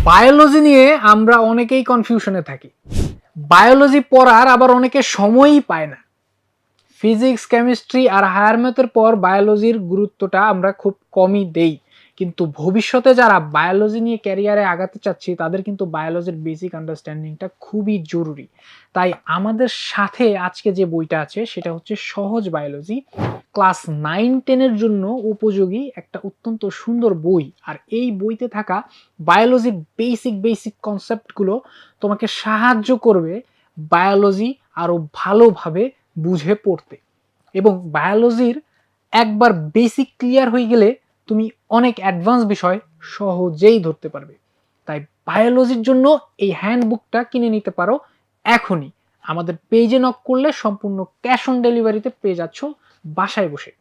Biology নিয়ে আমরা অনেকেই কনফিউশনে থাকি। বায়োলজি পড়ার আবার অনেকে সময়ই পায় না। ফিজিক্স, কেমিস্ট্রি আর হায়ার ম্যাথের পর বায়োলজির গুরুত্বটা আমরা খুব কমই দেই। কিন্তু ভবিষ্যতে যারা বায়োলজি নিয়ে ক্যারিয়ারে আগাতে চাচ্ছি তাদের কিন্তু বায়োলজির বেসিক আন্ডারস্ট্যান্ডিংটা খুবই জরুরি। তাই আমাদের সাথে আজকে যে বইটা আছে সেটা হচ্ছে সহজ বায়োলজি। ক্লাস 9-10 এর জন্য উপযোগী একটা অত্যন্ত সুন্দর বই। আর এই বইতে থাকা বায়োলজির বেসিক কনসেপ্টগুলো তোমাকে সাহায্য করবে বায়োলজি আরো ভালোভাবে বুঝে পড়তে। এবং বায়োলজির একবার বেসিক ক্লিয়ার হয়ে গেলে তুমি অনেক অ্যাডভান্স বিষয় সহজেই ধরতে পারবে। তাই বায়োলজির জন্য এই হ্যান্ডবুকটা কিনে নিতে পারো এখনই। আমাদের পেজে নক করলে সম্পূর্ণ ক্যাশ অন ডেলিভারিতে পেয়ে যাচ্ছ বাসায় বসে।